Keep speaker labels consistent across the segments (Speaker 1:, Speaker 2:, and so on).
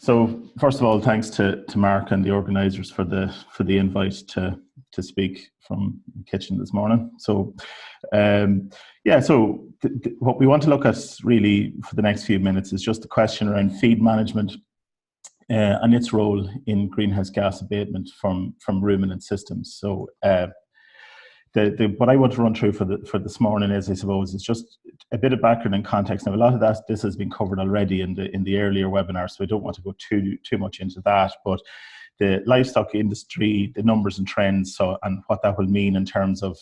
Speaker 1: So first of all, thanks to Mark and the organisers for the invite to speak from the kitchen this morning. So what we want to look at really for the next few minutes is just the question around feed management and its role in greenhouse gas abatement from ruminant systems. So what I want to run through for this morning is, I suppose, it's just a bit of background and context. Now, a lot of this has been covered already in the earlier webinar, so I don't want to go too much into that. But the livestock industry, the numbers and trends, and what that will mean in terms of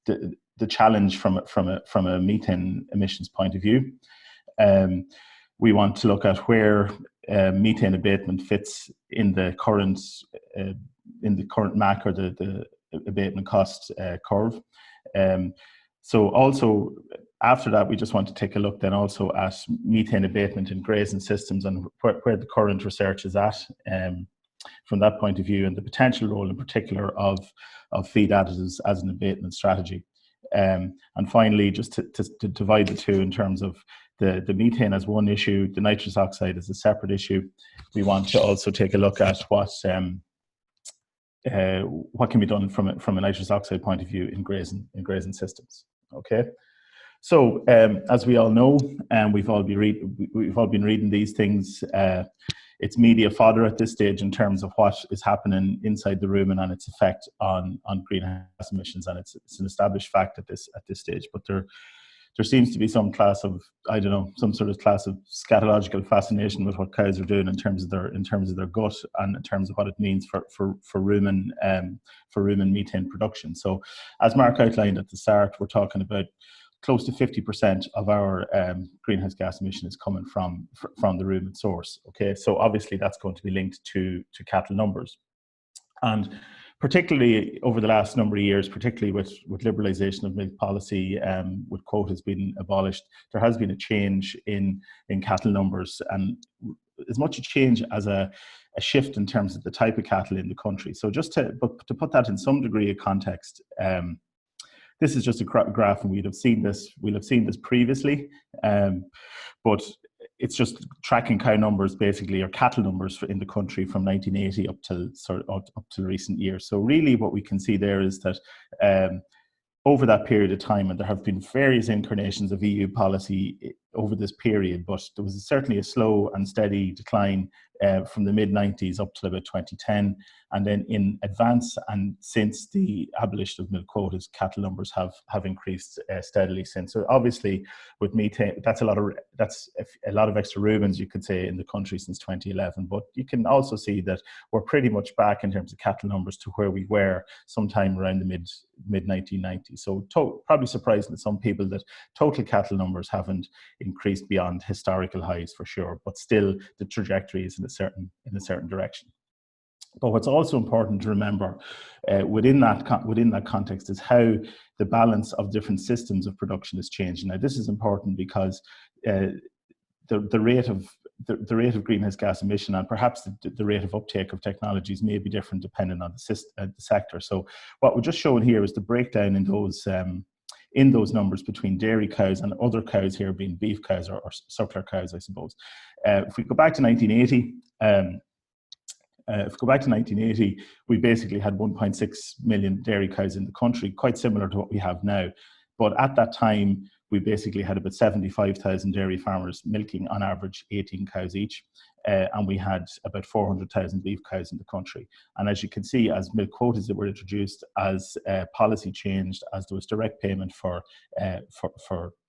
Speaker 1: the challenge from a methane emissions point of view. We want to look at where methane abatement fits in the current MAC, or the abatement cost curve. So also after that, we just want to take a look then also at methane abatement in grazing systems and where the current research is at from that point of view, and the potential role in particular of feed additives as an abatement strategy. And finally, just to divide the two in terms of the methane as one issue, the nitrous oxide as a separate issue. We want to also take a look at what can be done from a nitrous oxide point of view in grazing systems. Okay, so as we all know, and we've all been reading these things. It's media fodder at this stage in terms of what is happening inside the rumen and its effect on greenhouse emissions, and it's an established fact at this stage. But there seems to be some class of, I don't know, some sort of class of scatological fascination with what cows are doing in terms of their gut, and in terms of what it means for rumen methane production. So, as Mark outlined at the start, we're talking about close to 50% of our greenhouse gas emission is coming from the rumen source. Okay, so obviously that's going to be linked to cattle numbers, and particularly over the last number of years, particularly with liberalisation of milk policy, with quotas being abolished, there has been a change in cattle numbers, and as much a change as a shift in terms of the type of cattle in the country. So just to put that in some degree of context, this is just a graph, and we'll have seen this previously, but it's just tracking cow numbers, basically, or cattle numbers in the country from 1980 up to recent years. So really what we can see there is that over that period of time, and there have been various incarnations of EU policy over this period, but there was certainly a slow and steady decline from the mid-90s up to about 2010, and then in advance and since the abolition of milk quotas, cattle numbers have increased steadily since. So obviously, with methane, that's a lot of extra rumens, you could say, in the country since 2011. But you can also see that we're pretty much back in terms of cattle numbers to where we were sometime around the mid 1990s. So probably surprising to some people that total cattle numbers haven't increased beyond historical highs for sure, but still the trajectory is in a certain direction. But what's also important to remember within that context is how the balance of different systems of production is changing. Now, this is important because the rate of greenhouse gas emission, and perhaps the rate of uptake of technologies, may be different depending on the sector. So what we're just showing here is the breakdown in those numbers between dairy cows and other cows, here being beef cows or suckler cows, I suppose. If we go back to 1980, we basically had 1.6 million dairy cows in the country, quite similar to what we have now. But at that time, we basically had about 75,000 dairy farmers milking on average 18 cows each. And we had about 400,000 beef cows in the country. And as you can see, as milk quotas that were introduced, as policy changed, as there was direct payment for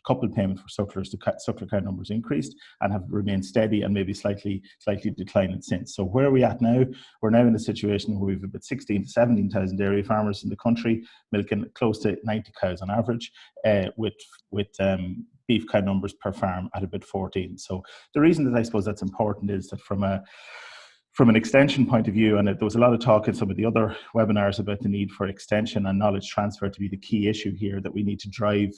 Speaker 1: coupled payment for sucklers, the suckler cow numbers increased and have remained steady and maybe slightly declining since. So where are we at now? We're now in a situation where we've about 16,000 to 17,000 dairy farmers in the country milking close to 90 cows on average, with beef cow numbers per farm at about 14. So the reason that I suppose that's important is that from an extension point of view, and there was a lot of talk in some of the other webinars about the need for extension and knowledge transfer to be the key issue here, that we need to drive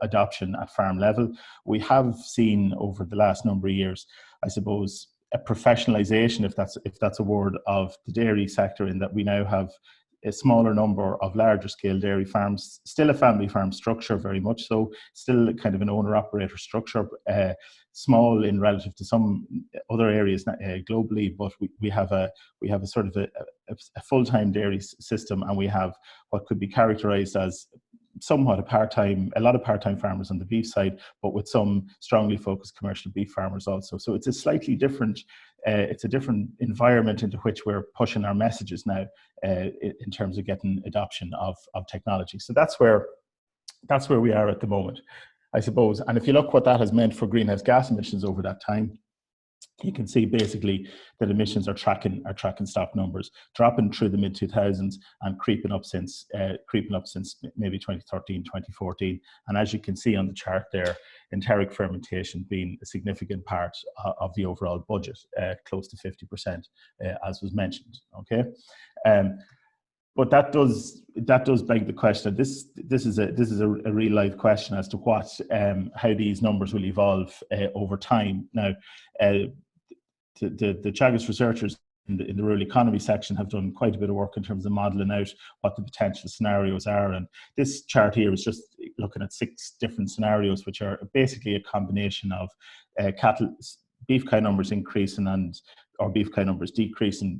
Speaker 1: adoption at farm level. We have seen over the last number of years, I suppose, a professionalization, if that's a word, of the dairy sector, in that we now have a smaller number of larger scale dairy farms, still a family farm structure very much so, still kind of an owner-operator structure, small in relative to some other areas globally, but we have a sort of a full-time dairy system, and we have what could be characterized as somewhat a lot of part-time farmers on the beef side, but with some strongly focused commercial beef farmers also. So it's a slightly different, it's a different environment into which we're pushing our messages now in terms of getting adoption of technology. So that's where we are at the moment, I suppose. And if you look what that has meant for greenhouse gas emissions over that time, you can see basically that emissions are tracking stock numbers, dropping through the mid 2000s and creeping up since maybe 2013, 2014. And as you can see on the chart there, enteric fermentation being a significant part of the overall budget, close to 50%, as was mentioned. Okay. But that does beg the question. This is a real life question as to how these numbers will evolve over time. Now, the Teagasc researchers in the rural economy section have done quite a bit of work in terms of modelling out what the potential scenarios are. And this chart here is just looking at 6 different scenarios, which are basically a combination of beef cow numbers increasing or beef cow numbers decreasing,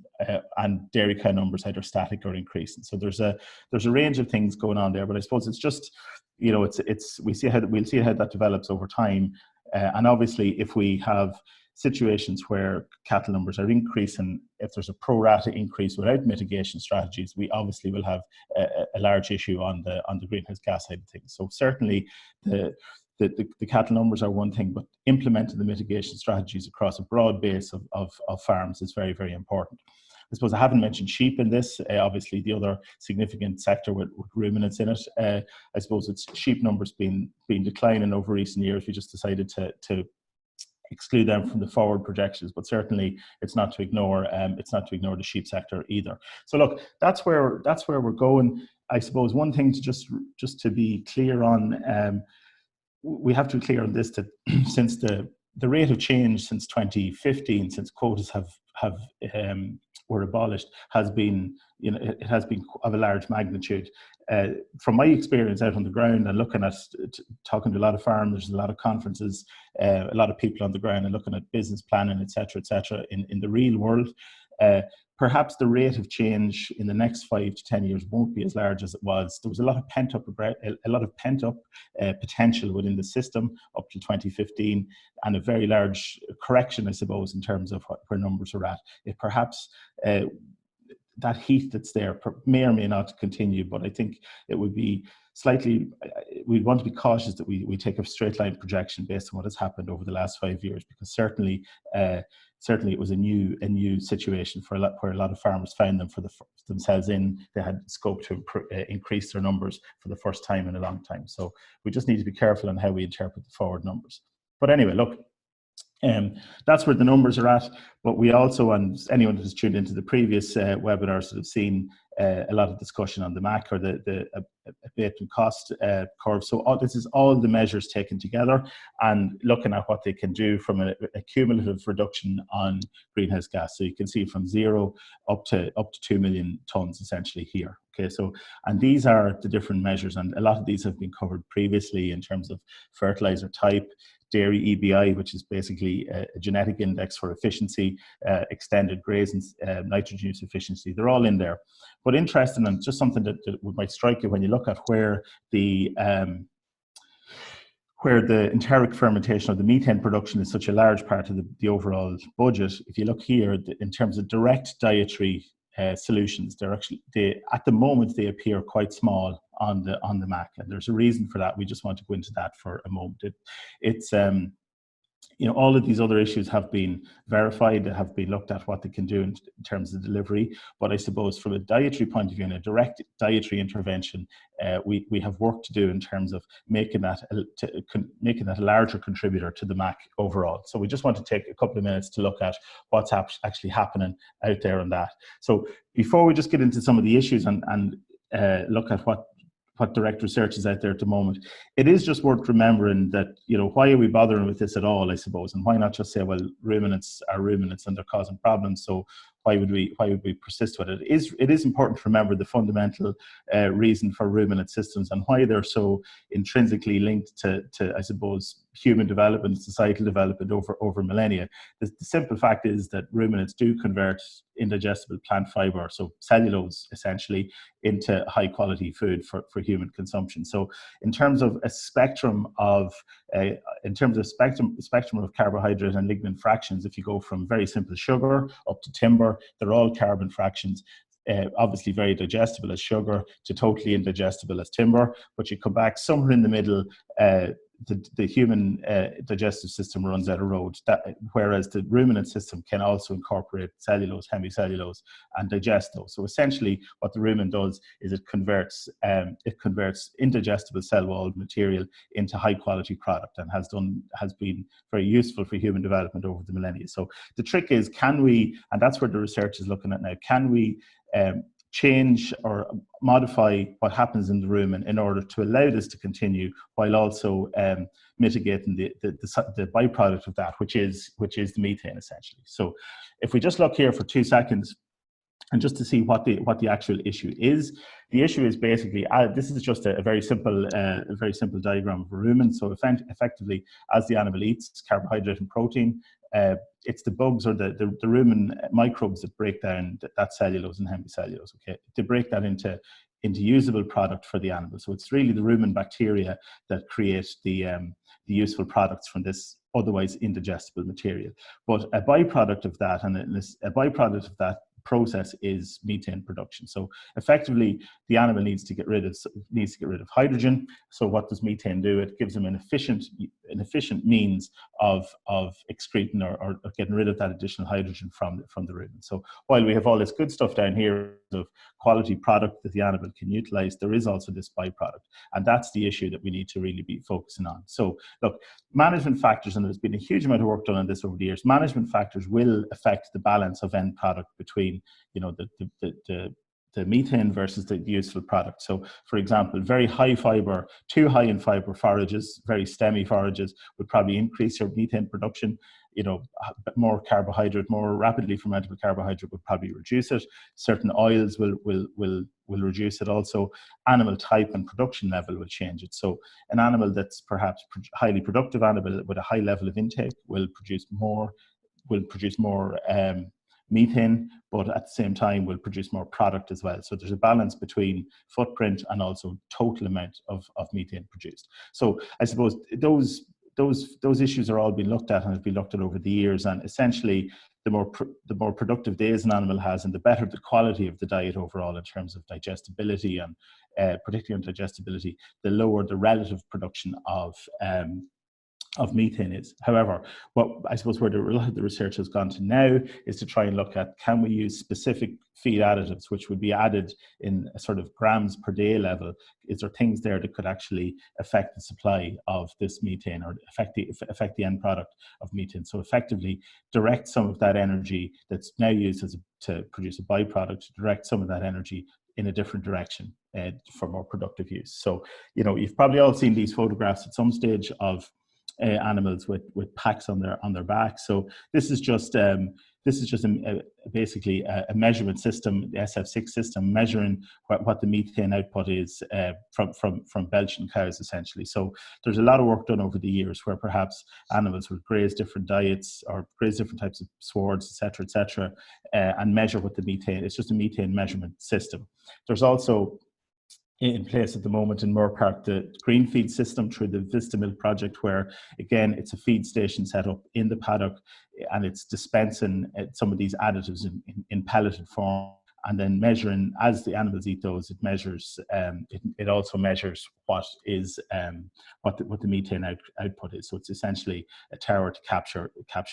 Speaker 1: and dairy cow numbers either static or increasing. So there's a range of things going on there, but I suppose it's just, we'll see how that develops over time. And obviously, if we have situations where cattle numbers are increasing, if there's a pro rata increase without mitigation strategies, we obviously will have a large issue on the greenhouse gas side of things. So certainly the cattle numbers are one thing, but implementing the mitigation strategies across a broad base of farms is very, very important. I suppose I haven't mentioned sheep in this, obviously the other significant sector with ruminants in it. I suppose it's sheep numbers been declining over recent years. We just decided to exclude them from the forward projections, but certainly it's not to ignore the sheep sector either. So look, that's where we're going. I suppose one thing to just to be clear on, we have to be clear on this, that since the rate of change since 2015, since quotas were abolished, has been, it has been of a large magnitude. From my experience out on the ground and looking at, talking to a lot of farmers, a lot of conferences, a lot of people on the ground, and looking at business planning, et cetera, in the real world, perhaps the rate of change in the next 5 to 10 years won't be as large as it was. There was a lot of pent up potential within the system up to 2015, and a very large correction, I suppose, in terms of where numbers are at. If perhaps that heat that's there may or may not continue, but I think it would be slightly, we'd want to be cautious that we take a straight line projection based on what has happened over the last 5 years, because certainly it was a new situation where a lot of farmers found themselves in. They had scope to increase their numbers for the first time in a long time. So we just need to be careful on how we interpret the forward numbers. But anyway, look, that's where the numbers are at. But we also, and anyone who's tuned into the previous webinars that have seen a lot of discussion on the MAC, or the abatement cost curve. So this is all the measures taken together and looking at what they can do from a cumulative reduction on greenhouse gas. So you can see from 0 up to 2 million tons essentially here. Okay, so, and these are the different measures, and a lot of these have been covered previously in terms of fertilizer type, dairy EBI, which is basically a genetic index for efficiency, extended grazing, nitrogen use efficiency. They're all in there. But interesting, and just something that might strike you when you look at where the enteric fermentation or the methane production is such a large part of the overall budget. If you look here, in terms of direct dietary solutions, at the moment they appear quite small on the MAC, and there's a reason for that. We just want to go into that for a moment. All of these other issues have been verified, have been looked at what they can do in terms of delivery. But I suppose from a dietary point of view and a direct dietary intervention, we have work to do in terms of making that a larger contributor to the MAC overall. So we just want to take a couple of minutes to look at what's actually happening out there on that. So before we just get into some of the issues and look at what direct research is out there at the moment, it is just worth remembering that, why are we bothering with this at all, I suppose, and why not just say, well, ruminants are ruminants and they're causing problems, so why would we persist with it? It is important to remember the fundamental reason for ruminant systems and why they're so intrinsically linked to I suppose, human development, societal development over millennia. The simple fact is that ruminants do convert indigestible plant fiber, so cellulose essentially, into high quality food for human consumption. So in terms of a spectrum of spectrum of carbohydrate and lignin fractions, if you go from very simple sugar up to timber, they're all carbon fractions. Obviously very digestible as sugar to totally indigestible as timber, but you come back somewhere in the middle. The human digestive system runs out of road, whereas the ruminant system can also incorporate cellulose, hemicellulose, and digest those. So essentially, what the rumen does is it converts indigestible cell wall material into high quality product, and has been very useful for human development over the millennia. So the trick is, can we, and that's where the research is looking at now, can we change or modify what happens in the rumen in order to allow this to continue, while also mitigating the byproduct of that, which is the methane essentially. So if we just look here for 2 seconds, and just to see what the actual issue is. The issue is basically, this is just a very simple diagram of a rumen. So effectively, as the animal eats carbohydrate and protein, it's the bugs or the rumen microbes that break down that cellulose and hemicellulose. Okay, they break that into usable product for the animal. So it's really the rumen bacteria that create the useful products from this otherwise indigestible material. But a byproduct of that, process is methane production. So effectively, the animal needs to get rid of hydrogen. So what does methane do? It gives them an efficient means of excreting or getting rid of that additional hydrogen from the rumen. So while we have all this good stuff down here of quality product that the animal can utilize, there is also this byproduct, and that's the issue that we need to really be focusing on. So look, management factors, and there's been a huge amount of work done on this over the years. Management factors will affect the balance of end product between, you know, the methane versus the useful product. So for example, very high fiber, too high in fiber forages, very stemmy forages would probably increase your methane production. You know, more carbohydrate, more rapidly fermentable carbohydrate would probably reduce it. Certain oils will reduce it also. Animal type and production level will change it. So an animal that's perhaps highly productive animal with a high level of intake will produce more methane, but at the same time will produce more product as well. So there's a balance between footprint and also total amount of methane produced. So I suppose those issues are all being looked at and have been looked at over the years, and essentially the more productive days an animal has, and the better the quality of the diet overall in terms of digestibility and particularly on digestibility, the lower the relative production of methane is. However, what I suppose where a lot of the research has gone to now is to try and look at, can we use specific feed additives which would be added in a sort of grams per day level? Is there things there that could actually affect the supply of this methane, or affect the end product of methane? So effectively direct some of that energy that's now used to produce a byproduct, to direct some of that energy in a different direction for more productive use. So, you know, you've probably all seen these photographs at some stage of animals with packs on their back. So this is just basically a measurement system, the SF6 system, measuring what the methane output is from belching cows essentially. So there's a lot of work done over the years where perhaps animals would graze different diets or graze different types of swards, etc., and measure what the methane. It's just a methane measurement system. There's also in place at the moment in Moore Park the green feed system through the Vista Milk project, where again it's a feed station set up in the paddock, and it's dispensing some of these additives in pelleted form, and then measuring as the animals eat those. It measures it also measures what is what the methane output is. So it's essentially a tower to capture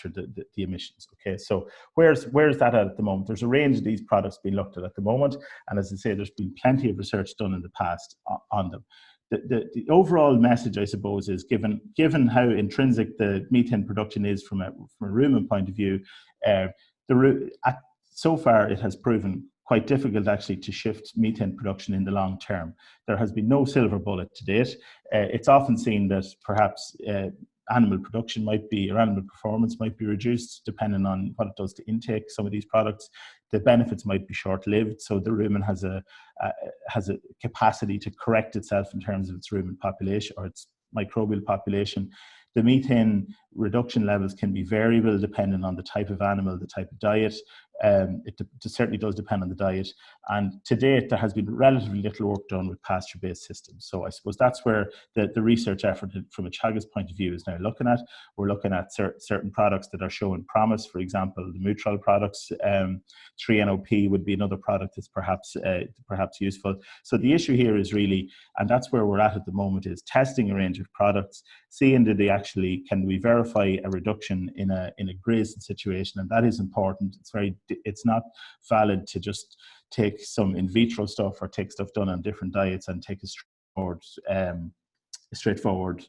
Speaker 1: the emissions. Okay, so where's that at the moment? There's a range of these products being looked at the moment, and as I say, there's been plenty of research done in the past on them. The overall message, I suppose, is given how intrinsic the methane production is from a rumen point of view, so far it has proven quite difficult actually to shift methane production in the long term. There has been no silver bullet to date. It's often seen that perhaps animal production might be, or animal performance might be reduced depending on what it does to intake some of these products. The benefits might be short-lived, so the rumen has a capacity to correct itself in terms of its rumen population or its microbial population. The methane reduction levels can be variable depending on the type of animal, the type of diet. It certainly does depend on the diet. And to date, there has been relatively little work done with pasture-based systems. So I suppose that's where the research effort from a Teagasc point of view is now looking at. We're looking at certain products that are showing promise. For example, the Mutual products, 3-NOP would be another product that's perhaps useful. So the issue here is really, and that's where we're at the moment, is testing a range of products, seeing can we verify a reduction in a grazing situation, and that is important. It's not valid to just take some in vitro stuff or take stuff done on different diets and take a straightforward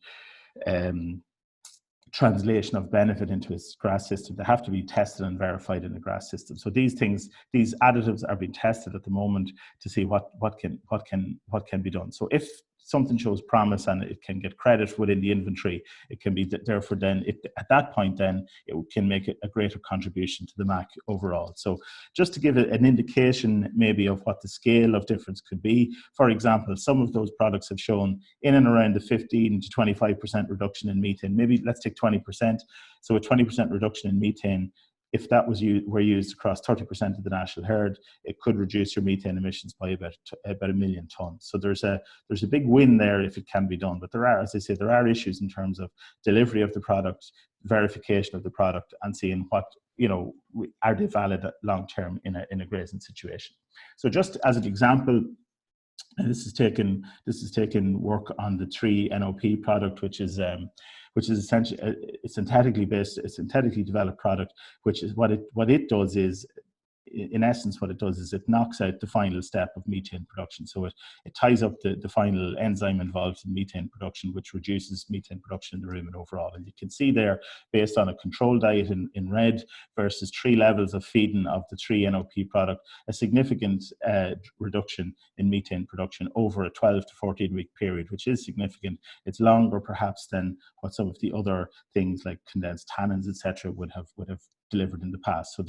Speaker 1: translation of benefit into a grass system. They have to be tested and verified in a grass system. So these additives are being tested at the moment to see what can be done. So if something shows promise and it can get credit within the inventory, it can be therefore then at that point then it can make a greater contribution to the MAC overall. So just to give an indication maybe of what the scale of difference could be, for example, some of those products have shown in and around the 15 to 25% reduction in methane. Maybe let's take 20%. So a 20% reduction in methane, if that were used across 30% of the national herd, it could reduce your methane emissions by about 1 million tonnes. So there's a big win there if it can be done. But there are, as I say, there are issues in terms of delivery of the product, verification of the product, and seeing what, are they valid long term in a grazing situation. So just as an example, and this is taken work on the 3-NOP product, which is essentially a synthetically developed product, which is what it does is, in essence, what it does is it knocks out the final step of methane production. So it ties up the final enzyme involved in methane production, which reduces methane production in the rumen overall. And you can see there, based on a control diet in red versus 3 levels of feeding of the 3-NOP product, a significant reduction in methane production over a 12 to 14 week period, which is significant. It's longer perhaps than what some of the other things like condensed tannins, etc., would have delivered in the past. So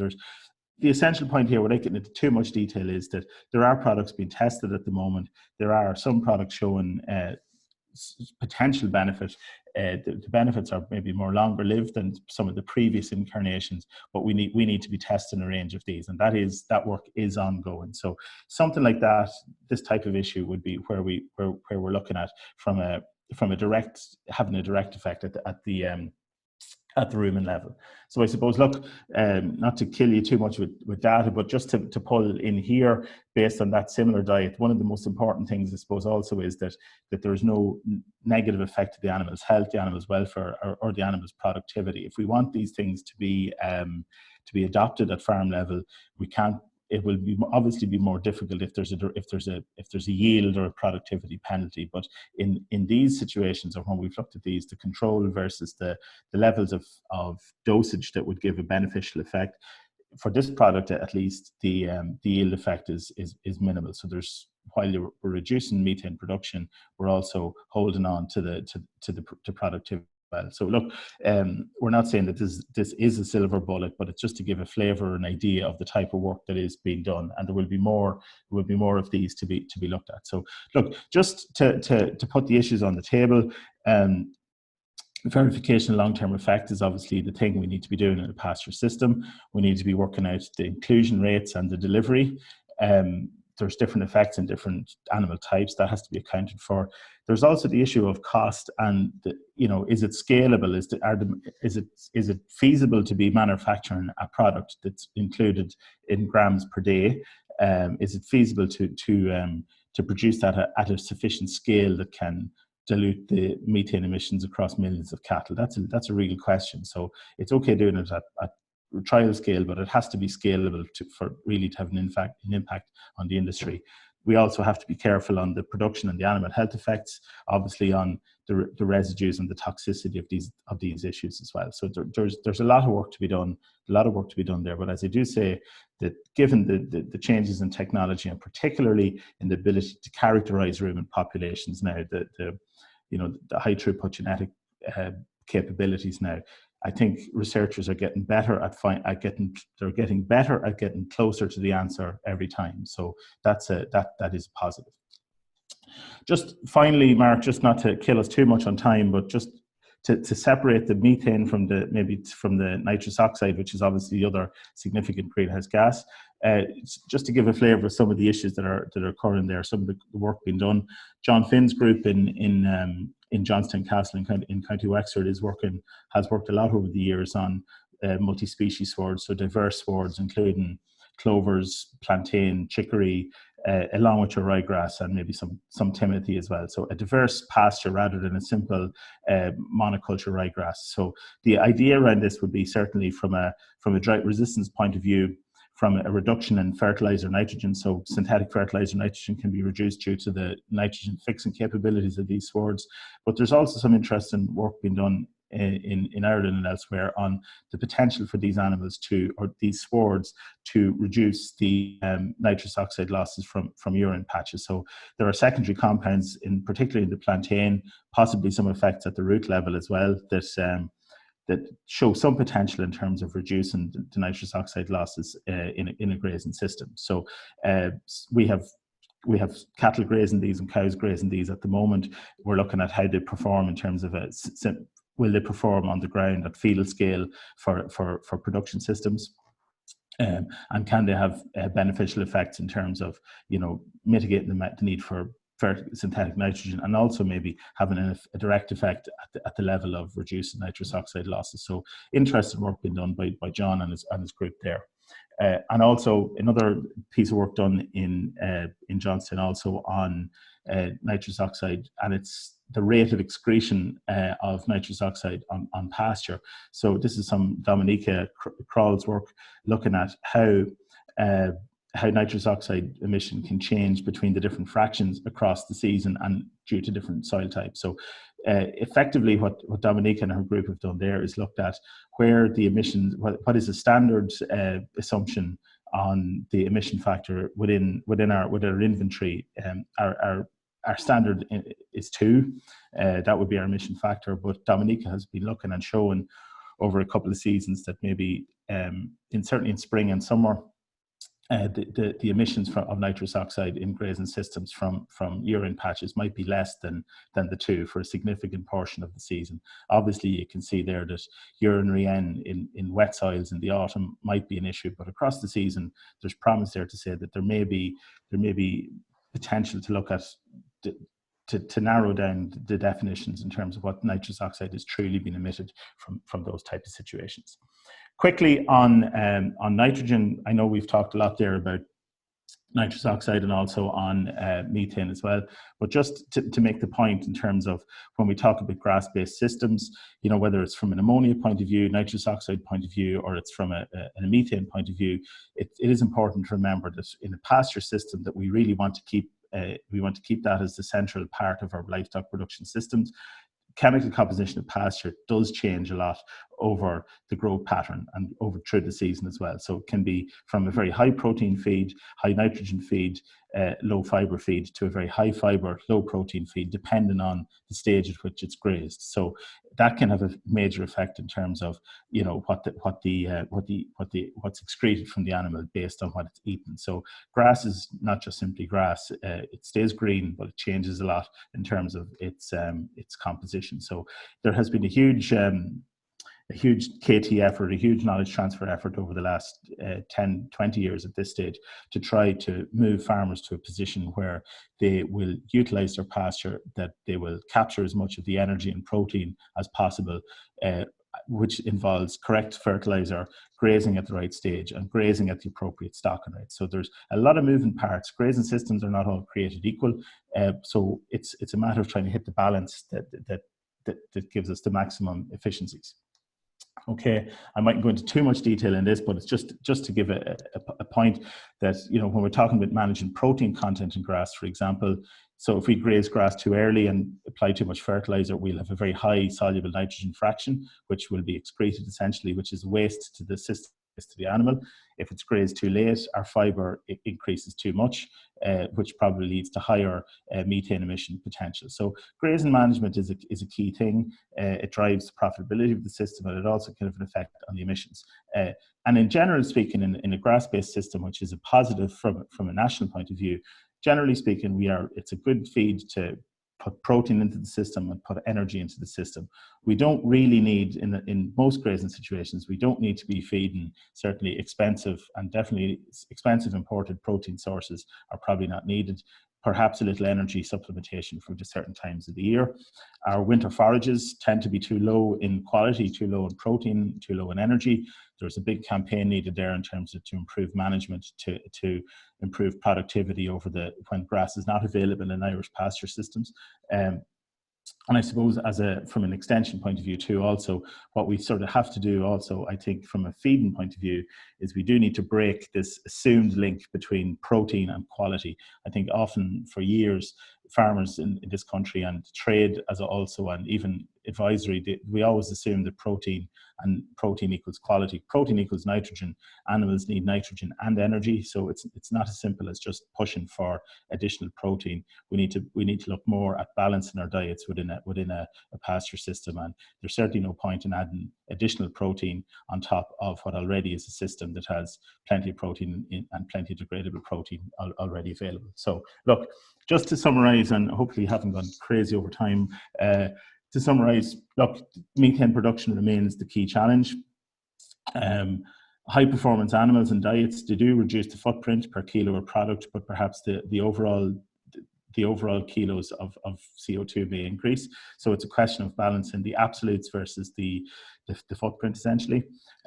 Speaker 1: the essential point here, without getting into too much detail, is that there are products being tested at the moment. There are some products showing potential benefit. The benefits are maybe more longer lived than some of the previous incarnations, but we need to be testing a range of these, and that work is ongoing. So something like that, this type of issue would be where we're looking at having a direct effect at the rumen level. So I suppose, look, not to kill you too much with data, but just to pull in here, based on that similar diet, one of the most important things, I suppose, also is that there is no negative effect to the animal's health, the animal's welfare, or the animal's productivity. If we want these things to be adopted at farm level, we can't. It will obviously be more difficult if there's a yield or a productivity penalty. But in these situations, or when we've looked at these, the control versus the levels of dosage that would give a beneficial effect, for this product at least, the yield effect is minimal. So while we're reducing methane production, we're also holding on to productivity. So look, we're not saying that this is a silver bullet, but it's just to give a flavour, an idea of the type of work that is being done, and there will be more of these to be looked at. So look, just to put the issues on the table, verification of long-term effect is obviously the thing we need to be doing in a pasture system. We need to be working out the inclusion rates and the delivery. There's different effects in different animal types that has to be accounted for. There's also the issue of cost and is it scalable? Is it feasible to be manufacturing a product that's included in grams per day? Is it feasible to produce that at a sufficient scale that can dilute the methane emissions across millions of cattle? That's a real question. So it's okay doing it at trial scale, but it has to be scalable for really to have an impact on the industry. We also have to be careful on the production and the animal health effects, obviously on the residues and the toxicity of these issues as well. So there's a lot of work to be done, there. But as I do say, that given the changes in technology, and particularly in the ability to characterize rumen populations now, the high throughput genetic capabilities now. I think researchers are getting better at getting closer to the answer every time. So that is positive. Just finally, Mark, just not to kill us too much on time, but just to separate the methane from the nitrous oxide, which is obviously the other significant greenhouse gas. Just to give a flavour of some of the issues that are occurring there, some of the work being done. John Finn's group in Johnstown Castle in County Wexford has worked a lot over the years on multi-species swords, so diverse swords including clovers, plantain, chicory, along with your ryegrass and maybe some timothy as well. So a diverse pasture rather than a simple monoculture ryegrass. So the idea around this would be certainly from a drought resistance point of view, from a reduction in fertilizer nitrogen. So synthetic fertilizer nitrogen can be reduced due to the nitrogen fixing capabilities of these swords. But there's also some interesting work being done in Ireland and elsewhere on the potential for these animals or these swords to reduce the nitrous oxide losses from urine patches. So there are secondary compounds, particularly in the plantain, possibly some effects at the root level as well, that show some potential in terms of reducing the nitrous oxide losses in a grazing system. So we have cattle grazing these and cows grazing these at the moment. We're looking at how they perform in terms of will they perform on the ground at field scale for production systems, and can they have beneficial effects in terms of mitigating the need for synthetic nitrogen, and also maybe having a direct effect at the level of reducing nitrous oxide losses. So interesting work being done by John and his group there. And also another piece of work done in Johnstown also on nitrous oxide, and it's the rate of excretion of nitrous oxide on pasture. So this is some Dominica Krall's work looking at how nitrous oxide emission can change between the different fractions across the season and due to different soil types. So effectively what Dominica and her group have done there is looked at where the emissions, what is the standard assumption on the emission factor within our inventory. Our standard is 2, that would be our emission factor, but Dominica has been looking and showing over a couple of seasons that maybe certainly in spring and summer, the emissions of nitrous oxide in grazing systems from urine patches might be less than the 2 for a significant portion of the season. Obviously, you can see there that urinary N in wet soils in the autumn might be an issue, but across the season, there's promise there to say that there may be potential to look at to narrow down the definitions in terms of what nitrous oxide is truly being emitted from those types of situations. Quickly on nitrogen, I know we've talked a lot there about nitrous oxide and also on methane as well, but just to make the point in terms of when we talk about grass-based systems, whether it's from an ammonia point of view, nitrous oxide point of view, or it's from a methane point of view, it is important to remember that in a pasture system that we really want to keep that as the central part of our livestock production systems. Chemical composition of pasture does change a lot over the growth pattern and over through the season as well. So it can be from a very high protein feed, high nitrogen feed, low fiber feed to a very high fiber, low protein feed, depending on the stage at which it's grazed. So that can have a major effect in terms of what's excreted from the animal based on what it's eaten. So grass is not just simply grass; it stays green, but it changes a lot in terms of its composition. So there has been a huge KT effort, a huge knowledge transfer effort over the last 10, 20 years at this stage to try to move farmers to a position where they will utilize their pasture, that they will capture as much of the energy and protein as possible, which involves correct fertilizer, grazing at the right stage, and grazing at the appropriate stocking rate. So there's a lot of moving parts. Grazing systems are not all created equal. So it's a matter of trying to hit the balance that gives us the maximum efficiencies. Okay, I mightn't go into too much detail in this, but it's just to give a point that, when we're talking about managing protein content in grass, for example, so if we graze grass too early and apply too much fertilizer, we'll have a very high soluble nitrogen fraction, which will be excreted essentially, which is waste to the system to the animal. If it's grazed too late, our fibre increases too much, which probably leads to higher methane emission potential. So grazing management is a key thing. It drives the profitability of the system, and it also can have an effect on the emissions. And in general speaking, in a grass-based system, which is a positive from a national point of view, generally speaking, it's a good feed to put protein into the system and put energy into the system. We don't really need, in most grazing situations, we don't need to be feeding certainly expensive, and definitely expensive imported protein sources are probably not needed. Perhaps a little energy supplementation for just certain times of the year. Our winter forages tend to be too low in quality, too low in protein, too low in energy. There's a big campaign needed there in terms of to improve management, to improve productivity when grass is not available in Irish pasture systems. And I suppose from an extension point of view too, also what we sort of have to do also, I think from a feeding point of view, is we do need to break this assumed link between protein and quality. I think often for years, farmers in this country and trade and even advisory, we always assume that protein equals quality. Protein equals nitrogen. Animals need nitrogen and energy, so it's not as simple as just pushing for additional protein. We need to look more at balancing our diets within a pasture system, and there's certainly no point in adding additional protein on top of what already is a system that has plenty of protein and plenty of degradable protein already available. So look, just to summarize, and hopefully you haven't gone crazy over time, to summarize, look, methane production remains the key challenge. High performance animals and diets, they do reduce the footprint per kilo of product, but perhaps the overall kilos of CO2 may increase. So it's a question of balancing the absolutes versus the footprint, essentially.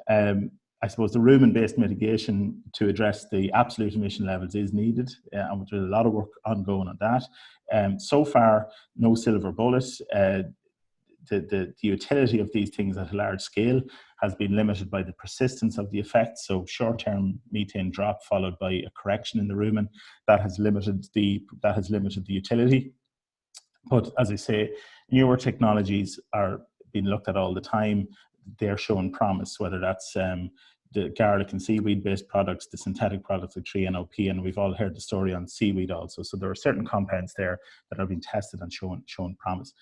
Speaker 1: I suppose the rumen-based mitigation to address the absolute emission levels is needed, and there's a lot of work ongoing on that. So far, no silver bullet. The utility of these things at a large scale has been limited by the persistence of the effects. So short-term methane drop followed by a correction in the rumen, that has limited the utility. But as I say, newer technologies are being looked at all the time. They're showing promise, whether that's the garlic and seaweed-based products, the synthetic products like 3-NOP, and we've all heard the story on seaweed also. So there are certain compounds there that are being tested and shown promise.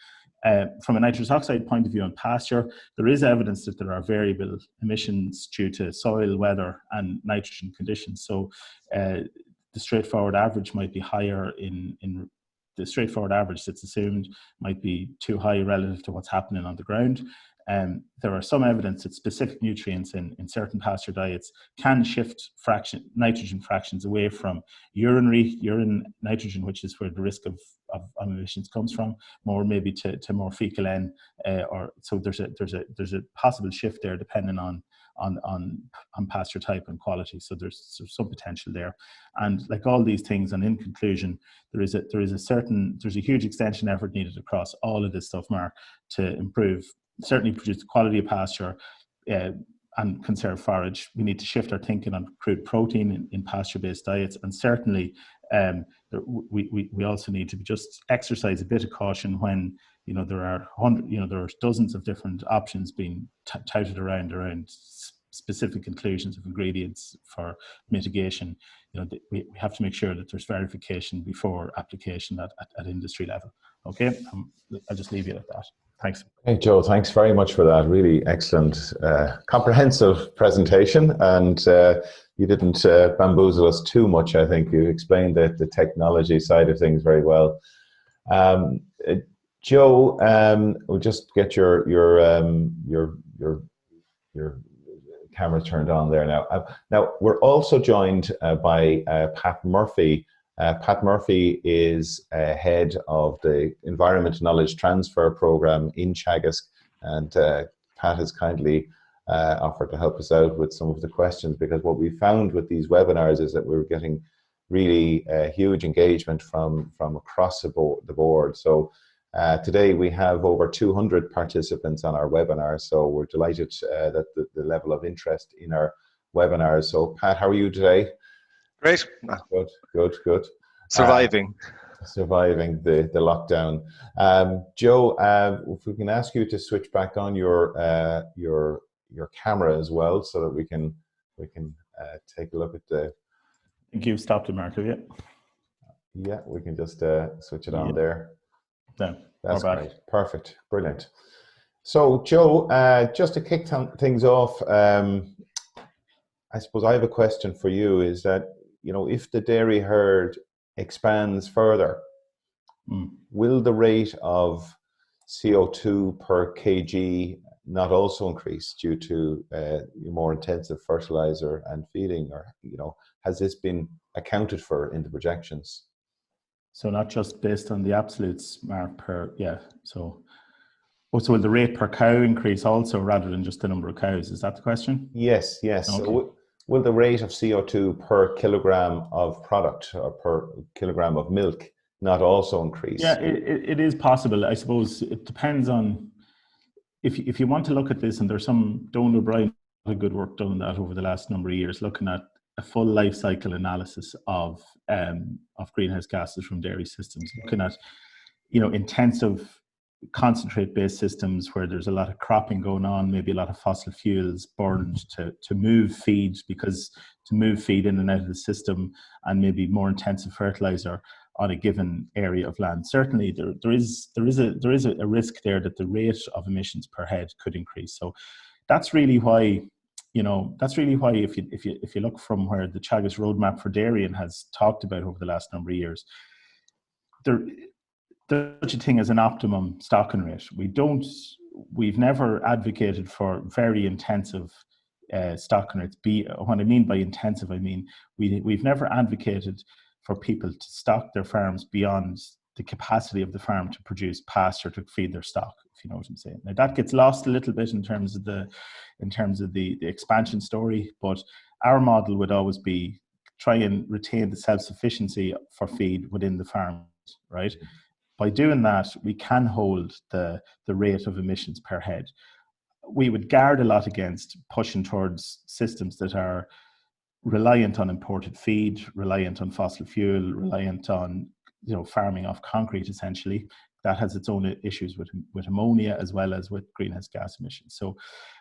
Speaker 1: From a nitrous oxide point of view on pasture, there is evidence that there are variable emissions due to soil, weather, and nitrogen conditions. So the straightforward average might be higher the straightforward average that's assumed might be too high relative to what's happening on the ground. There are some evidence that specific nutrients in certain pasture diets can shift nitrogen fractions away from urine nitrogen, which is where the risk of emissions comes from, more maybe to more fecal N, or so there's a possible shift there depending on pasture type and quality. So there's some potential there, and like all these things, and in conclusion, there's a huge extension effort needed across all of this stuff, Mark, to improve, certainly produce the quality of pasture and conserve forage. We need to shift our thinking on crude protein in pasture-based diets, and certainly we also need to just exercise a bit of caution when there are dozens of different options being touted around specific inclusions of ingredients for mitigation. We have to make sure that there's verification before application at industry level. Okay, I'll just leave you at that. Thanks.
Speaker 2: Hey, Joe, thanks very much for that. Really excellent, comprehensive presentation. And you didn't bamboozle us too much. I think you explained the technology side of things very well. Joe, we'll just get your camera turned on there now. Now, we're also joined by Pat Murphy. Pat Murphy is head of the Environment Knowledge Transfer Program in Teagasc, and Pat has kindly offered to help us out with some of the questions, because what we found with these webinars is that we're getting really huge engagement from across the board. So today we have over 200 participants on our webinar, so we're delighted that the level of interest in our webinars. So Pat, how are you today?
Speaker 3: Great.
Speaker 2: Good.
Speaker 3: Surviving
Speaker 2: the lockdown. Joe, if we can ask you to switch back on your camera as well, so that we can we can take a look at the.
Speaker 1: I think you've stopped it, Mark, have you?
Speaker 2: Yeah, we can just switch it on there.
Speaker 1: No,
Speaker 2: That's
Speaker 1: we're back.
Speaker 2: great. Perfect. Brilliant. So, Joe, just to kick things off, I suppose I have a question for you. Is that, if the dairy herd expands further, will the rate of CO2 per kg not also increase due to more intensive fertilizer and feeding, or has this been accounted for in the projections?
Speaker 1: So not just based on the absolutes, Mark, so will the rate per cow increase also, rather than just the number of cows? Is that the question?
Speaker 2: Yes.
Speaker 1: Okay.
Speaker 2: So will the rate of CO2 per kilogram of product or per kilogram of milk not also increase?
Speaker 1: Yeah, it is possible. I suppose it depends on, if you want to look at this, and there's some, Donald O'Brien had a good work done on that over the last number of years, looking at a full life cycle analysis of greenhouse gases from dairy systems, looking at intensive concentrate-based systems where there's a lot of cropping going on, maybe a lot of fossil fuels burned to move feed, because to move feed in and out of the system, and maybe more intensive fertilizer on a given area of land. Certainly, there is a risk there that the rate of emissions per head could increase. So that's really why. If you look from where the Teagasc Roadmap for Dairying has talked about over the last number of years, there's such a thing as an optimum stocking rate. We've never advocated for very intensive stocking rates. What I mean by intensive, I mean we've never advocated for people to stock their farms beyond the capacity of the farm to produce pasture to feed their stock, if you know what I'm saying. Now that gets lost a little bit in terms of the expansion story, but our model would always be try and retain the self-sufficiency for feed within the farm, right? By doing that, we can hold the rate of emissions per head. We would guard a lot against pushing towards systems that are reliant on imported feed, reliant on fossil fuel, reliant on farming off concrete, essentially. That has its own issues with ammonia as well as with greenhouse gas emissions. So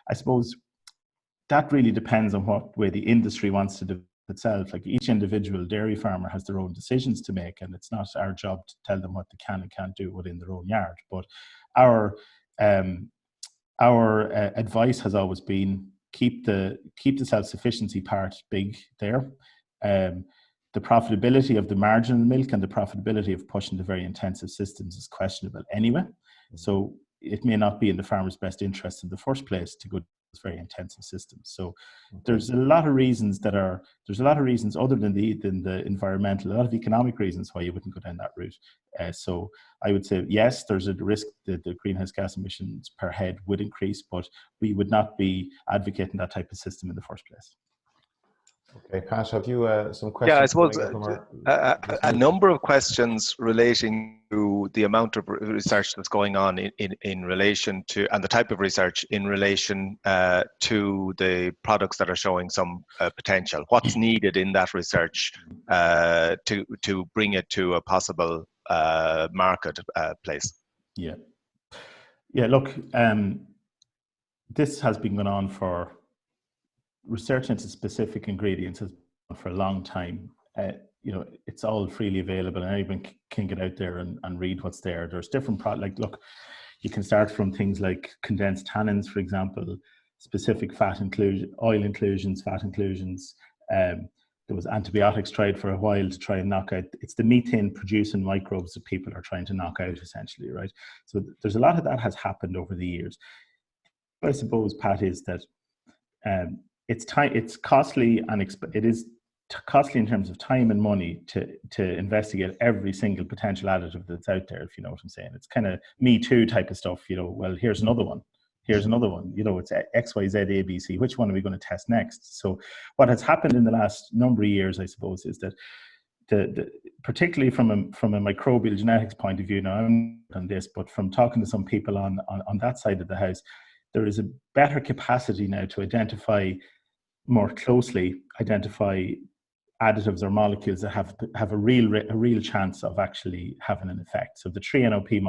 Speaker 1: I suppose that really depends on what way the industry wants to develop itself. Like, each individual dairy farmer has their own decisions to make, and it's not our job to tell them what they can and can't do within their own yard. But our advice has always been keep the self-sufficiency part big there. The profitability of the marginal milk and the profitability of pushing the very intensive systems is questionable anyway. So it may not be in the farmer's best interest in the first place to go to those very intensive systems. So there's a lot of reasons other than the environmental, a lot of economic reasons why you wouldn't go down that route. So I would say, yes, there's a risk that the greenhouse gas emissions per head would increase, but we would not be advocating that type of system in the first place.
Speaker 2: Okay, Pat, have you some questions?
Speaker 3: Yeah, I suppose a number of questions relating to the amount of research that's going on in relation to, and the type of research in relation to the products that are showing some potential. What's needed in that research to bring it to a possible market place?
Speaker 1: Yeah. Look, this has been going on for. Research into specific ingredients has been for a long time. It's all freely available, and anyone can get out there and read what's there. There's different products. Look, you can start from things like condensed tannins, for example, specific fat inclusion, oil inclusions, fat inclusions. There was antibiotics tried for a while to try and knock out. It's the methane producing microbes that people are trying to knock out, essentially, right? So there's a lot of that has happened over the years. What I suppose, Pat, is that it's costly, and it is costly in terms of time and money to investigate every single potential additive that's out there, if you know what I'm saying. It's kind of Me Too type of stuff, well, here's another one, it's X, Y, Z, A, B, C, which one are we going to test next? So what has happened in the last number of years, I suppose, is that particularly from a microbial genetics point of view, now I'm not on this, but from talking to some people on that side of the house, there is a better capacity now to more closely identify additives or molecules that have a real chance of actually having an effect. So the 3-NOP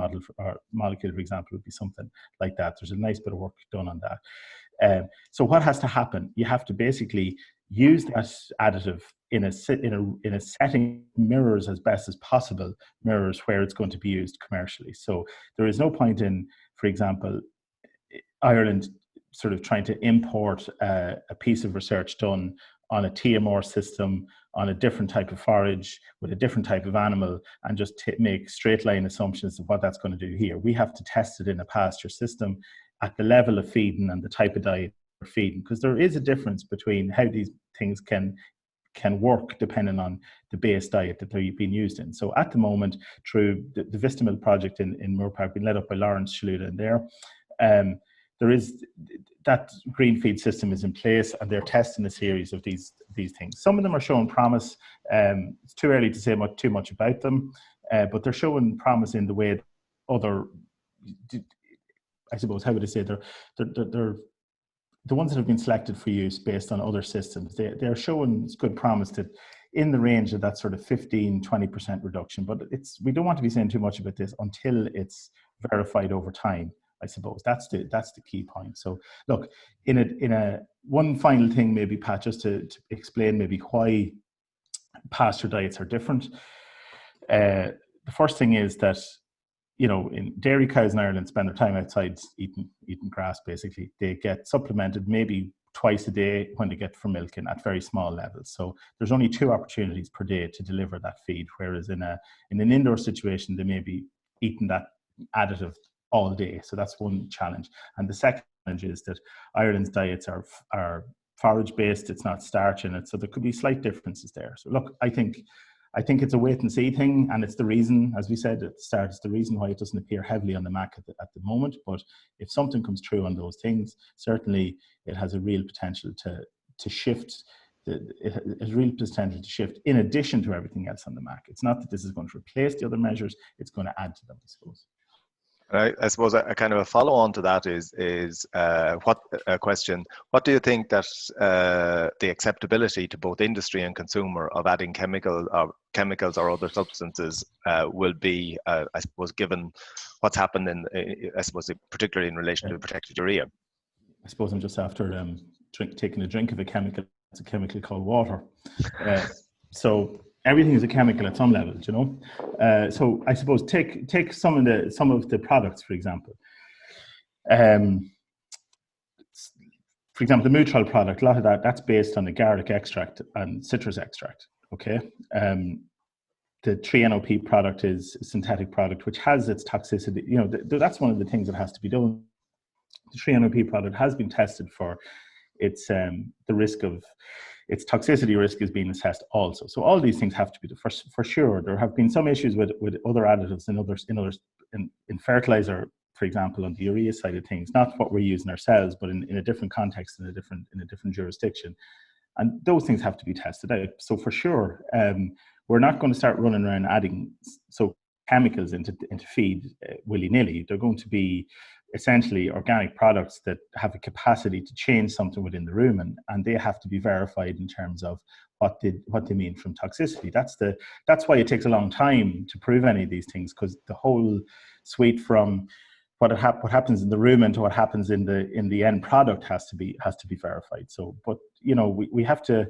Speaker 1: molecule, for example, would be something like that. There's a nice bit of work done on that. So what has to happen? You have to basically use that additive in a setting mirrors as best as possible, mirrors where it's going to be used commercially. So there is no point in, for example, Ireland sort of trying to import a piece of research done on a TMR system, on a different type of forage, with a different type of animal, and just make straight line assumptions of what that's going to do here. We have to test it in a pasture system at the level of feeding and the type of diet we're feeding, because there is a difference between how these things can work depending on the base diet that they're being used in. So at the moment, through the Vistamil project in Moorpark, being led up by Lawrence Shaluta in there, there is that green feed system is in place, and they're testing a series of these things. Some of them are showing promise. It's too early to say too much about them, but they're showing promise in the way that other, I suppose, how would I say, they're the ones that have been selected for use based on other systems. They're showing good promise that in the range of that sort of 15-20% reduction. But we don't want to be saying too much about this until it's verified over time. I suppose that's the key point. So look, in a one final thing, maybe Pat, just to explain maybe why pasture diets are different. The first thing is that, you know, in dairy cows in Ireland spend their time outside eating grass. Basically, they get supplemented maybe twice a day when they get for milking at very small levels. So there's only 2 opportunities per day to deliver that feed, whereas in an indoor situation they may be eating that additive all day. So that's one challenge. And the second challenge is that Ireland's diets are forage based. It's not starch in it, so there could be slight differences there. So look, I think it's a wait and see thing, and it's the reason, as we said at the start, it's the reason why it doesn't appear heavily on the MAC at the moment. But if something comes true on those things, certainly it has a real potential to shift. It has real potential to shift in addition to everything else on the MAC. It's not that this is going to replace the other measures; it's going to add to them, I suppose.
Speaker 3: I suppose a kind of a follow-on to that is what a question. What do you think that the acceptability to both industry and consumer of adding chemicals or other substances will be? I suppose, given what's happened I suppose particularly in relation to protected urea.
Speaker 1: I suppose I'm just after taking a drink of a chemical. It's a chemical called water. So everything is a chemical at some level, you know. So I suppose take some of the products, for example. For example, the Mutrol product, a lot of that's based on agaric extract and citrus extract. Okay. The 3-NOP product is a synthetic product which has its toxicity. You know, that's one of the things that has to be done. The 3-NOP product has been tested for its the risk of its toxicity risk is being assessed also. So all these things have to be for sure. There have been some issues with other additives in fertilizer, for example, on the urea side of things, not what we're using ourselves, but in a different context, in a different jurisdiction. And those things have to be tested out. So for sure, we're not going to start running around adding chemicals into feed willy-nilly. They're going to be essentially organic products that have a capacity to change something within the rumen, and they have to be verified in terms of what they mean from toxicity. That's why it takes a long time to prove any of these things, because the whole suite from what happens in the rumen to what happens in the end product has to be verified. So, but you know, we have to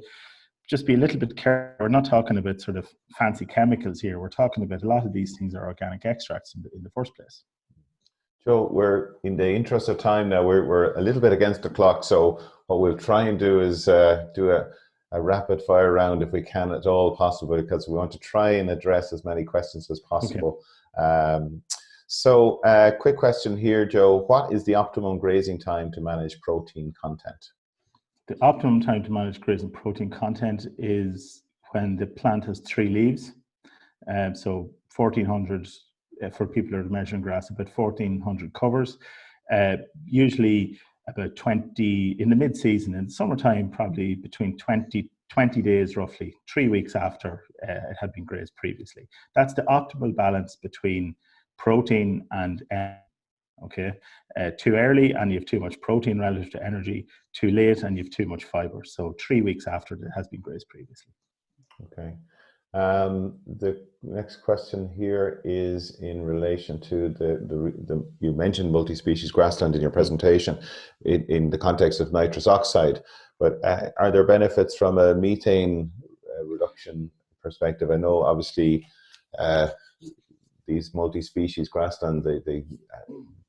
Speaker 1: just be a little bit careful. We're not talking about sort of fancy chemicals here. We're talking about a lot of these things are organic extracts in the first place.
Speaker 2: Joe, we're in the interest of time now. We're a little bit against the clock, so what we'll try and do is do a rapid fire round if we can at all possible, because we want to try and address as many questions as possible. Okay. So quick question here, Joe. What is the optimum grazing time to manage protein content?
Speaker 1: The optimum time to manage grazing protein content is when the plant has 3 leaves. So 1,400 for people who are measuring grass, about 1,400 covers. Usually about 20 in the mid-season. In the summertime, probably between 20 days, roughly 3 weeks after it had been grazed previously. That's the optimal balance between protein and okay. Too early and you have too much protein relative to energy. Too late and you have too much fiber. So 3 weeks after it has been grazed previously.
Speaker 2: Okay. The next question here is in relation to the you mentioned multi-species grassland in your presentation in the context of nitrous oxide, But are there benefits from a methane reduction perspective? I know obviously these multi-species grassland, they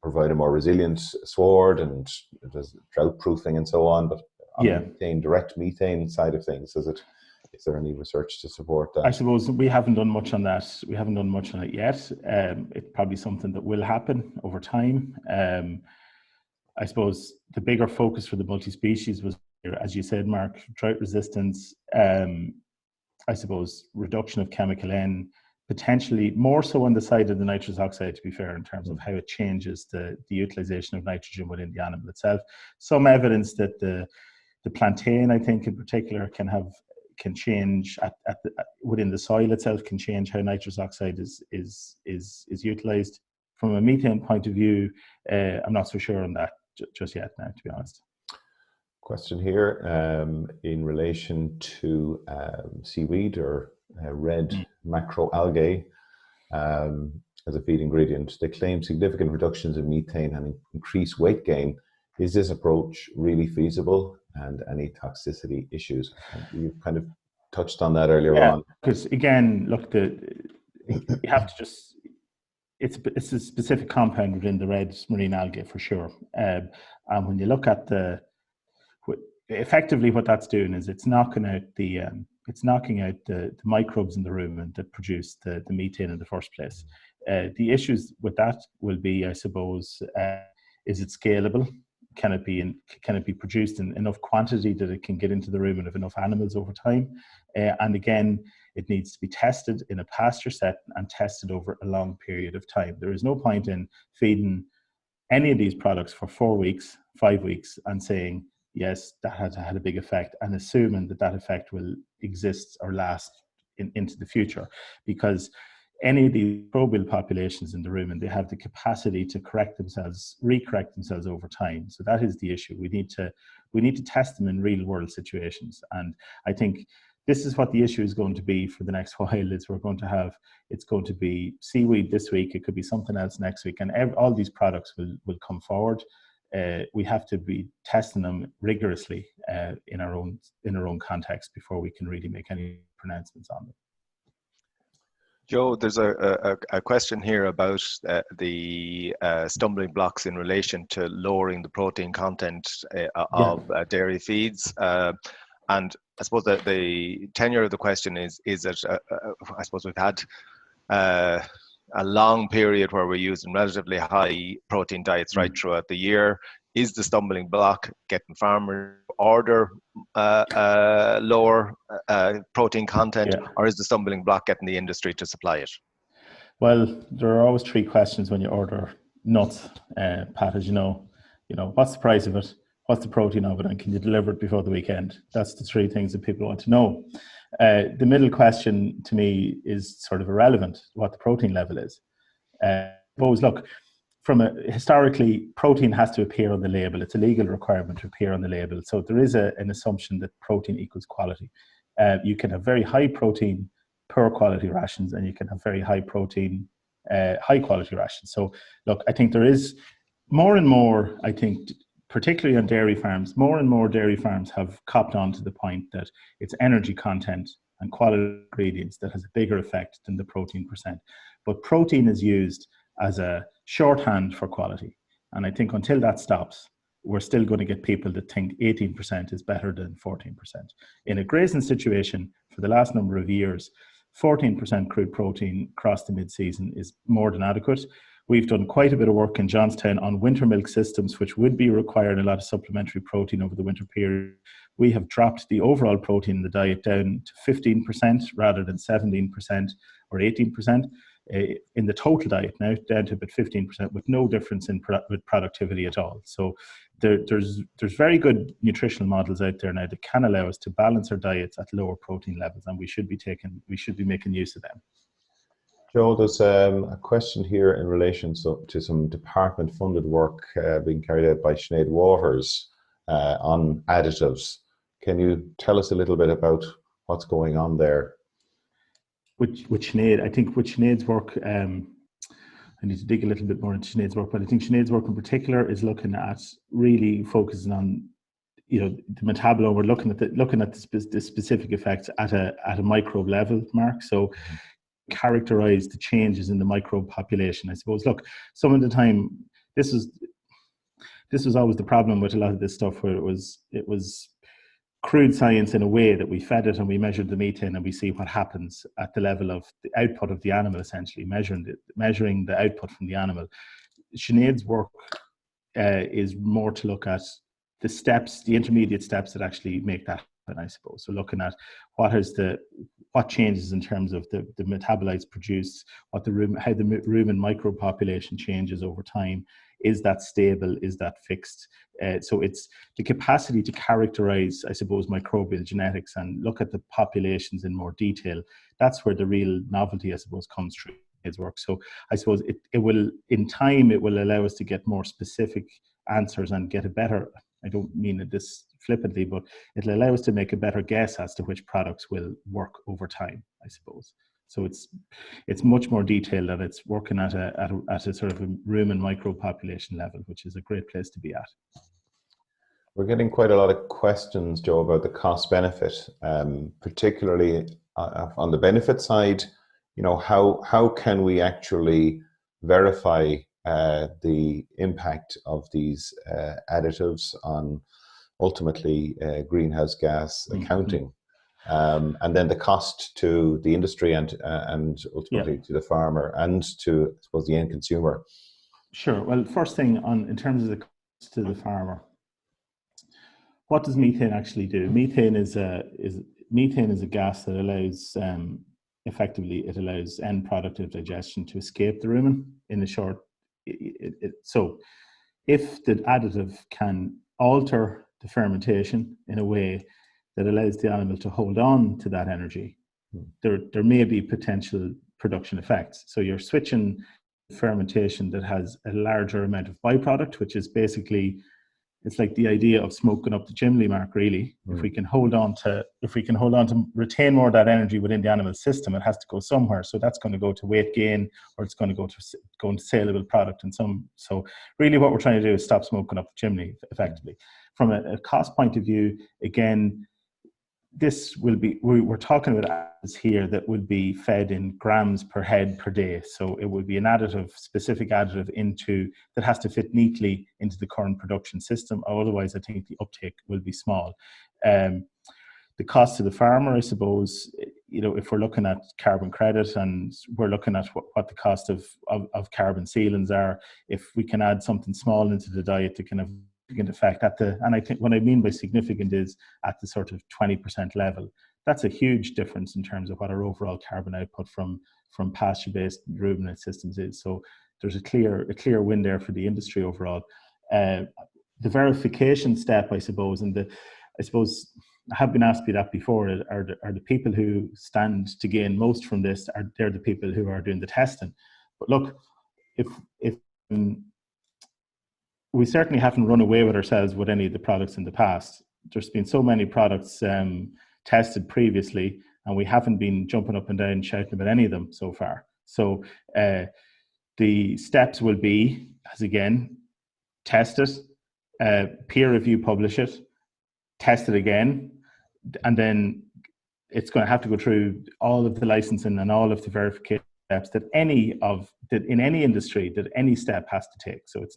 Speaker 2: provide a more resilient sward and there's drought proofing and so on. But on the methane, direct methane side of things, is there any research to support that?
Speaker 1: I suppose we haven't done much on that. We haven't done much on it yet. It's probably something that will happen over time. I suppose the bigger focus for the multi-species was, as you said, Mark, drought resistance, I suppose reduction of chemical N, potentially more so on the side of the nitrous oxide, to be fair, in terms of how it changes the utilization of nitrogen within the animal itself. Some evidence that the plantain, I think in particular, can change within the soil itself, can change how nitrous oxide is utilized. From a methane point of view, I'm not so sure on that just yet now, to be honest.
Speaker 2: Question here in relation to seaweed or red macroalgae as a feed ingredient. They claim significant reductions in methane and increased weight gain. Is this approach really feasible, and any toxicity issues? You've kind of touched on that earlier on.
Speaker 1: Because again, look, you have to just, it's a specific compound within the red marine algae for sure. And when you look at effectively what that's doing is it's knocking out the microbes in the rumen that produce the methane in the first place. The issues with that will be, I suppose, is it scalable? Can it be produced in enough quantity that it can get into the rumen of enough animals over time? And again, it needs to be tested in a pasture set and tested over a long period of time. There is no point in feeding any of these products for 4 weeks, 5 weeks, and saying, yes, that has had a big effect, and assuming that effect will exist or last into the future, because any of the microbial populations in the rumen, they have the capacity to recorrect themselves over time. So that is the issue. We need to test them in real world situations, and I think this is what the issue is going to be for the next while. It's going to be seaweed this week. It could be something else next week, and all these products will come forward. We have to be testing them rigorously in our own context before we can really make any pronouncements on them.
Speaker 3: Joe, there's a question here about the stumbling blocks in relation to lowering the protein content of dairy feeds. And I suppose that the tenure of the question is that I suppose we've had a long period where we're using relatively high protein diets right throughout the year. Is the stumbling block getting farmers to order lower protein content, or is the stumbling block getting the industry to supply it?
Speaker 1: Well, there are always three questions when you order nuts, Pat, as you know. What's the price of it? What's the protein of it? And can you deliver it before the weekend? That's the three things that people want to know. The middle question to me is sort of irrelevant, what the protein level is. Suppose, look, historically, protein has to appear on the label. It's a legal requirement to appear on the label. So there is an assumption that protein equals quality. You can have very high protein, poor quality rations, and you can have very high protein, high quality rations. So look, I think there is more and more, I think, particularly on dairy farms, more and more dairy farms have copped on to the point that it's energy content and quality ingredients that has a bigger effect than the protein percent. But protein is used as a shorthand for quality. And I think until that stops, we're still going to get people that think 18% is better than 14%. In a grazing situation, for the last number of years, 14% crude protein across the mid-season is more than adequate. We've done quite a bit of work in Johnstown on winter milk systems, which would be requiring a lot of supplementary protein over the winter period. We have dropped the overall protein in the diet down to 15% rather than 17% or 18%. In the total diet now, down to about 15%, with no difference in with productivity at all. So there's very good nutritional models out there now that can allow us to balance our diets at lower protein levels, and we should be making use of them.
Speaker 2: Joe, there's a question here in relation to some department-funded work being carried out by Sinead Waters on additives. Can you tell us a little bit about what's going on there?
Speaker 1: With Sinead, I think with Sinead's work, I need to dig a little bit more into Sinead's work, but I think Sinead's work in particular is looking at really focusing on the metabolome, we're looking at the specific effects at a microbe level, Mark. So characterize the changes in the microbe population. I suppose, look, some of the time, this was always the problem with a lot of this stuff, where it was crude science in a way, that we fed it and we measured the methane and we see what happens at the level of the output of the animal, essentially measuring the output from the animal. Sinead's work is more to look at the steps, the intermediate steps that actually make that happen, I suppose. So looking at what changes in terms of the metabolites produced, how the rumen microbe population changes over time. Is that stable? Is that fixed? So it's the capacity to characterize, I suppose, microbial genetics and look at the populations in more detail. That's where the real novelty, I suppose, comes through his work. So I suppose it will, in time, it will allow us to get more specific answers and get a better, I don't mean this flippantly, but it'll allow us to make a better guess as to which products will work over time, I suppose. So it's much more detailed, and it's working at a sort of a rumen microbe population level, which is a great place to be at.
Speaker 2: We're getting quite a lot of questions, Joe, about the cost benefit, particularly on the benefit side. How can we actually verify the impact of these additives on ultimately greenhouse gas accounting? And then the cost to the industry and ultimately to the farmer and to, I suppose, the end consumer.
Speaker 1: Sure. Well, first thing, in terms of the cost to the farmer, what does methane actually do? Methane is a gas that allows, effectively, it allows end product of digestion to escape the rumen in the short. So, if the additive can alter the fermentation in a way that allows the animal to hold on to that energy, there may be potential production effects. So you're switching fermentation that has a larger amount of byproduct, which is basically, it's like the idea of smoking up the chimney, Mark, really. If we can hold on to retain more of that energy within the animal system, it has to go somewhere. So that's going to go to weight gain, or it's going to go into saleable product. So really what we're trying to do is stop smoking up the chimney, effectively. From a cost point of view, again, we're talking about additives here that would be fed in grams per head per day. So it would be an specific additive that has to fit neatly into the current production system. Otherwise, I think the uptake will be small. The cost to the farmer, I suppose, if we're looking at carbon credit and we're looking at what the cost of carbon sealants are, if we can add something small into the diet that can have significant effect and I think what I mean by significant is at the sort of 20% level. That's a huge difference in terms of what our overall carbon output from pasture-based ruminant systems is. So there's a clear win there for the industry overall. The verification step, I suppose, I have been asked me that before, are the people who stand to gain most from this, they're the people who are doing the testing. But look, if we certainly haven't run away with ourselves with any of the products in the past. There's been so many products tested previously, and we haven't been jumping up and down shouting about any of them so far. So the steps will be, as again, test it, peer review, publish it, test it again, and then it's going to have to go through all of the licensing and all of the verification steps that in any industry that any step has to take. So it's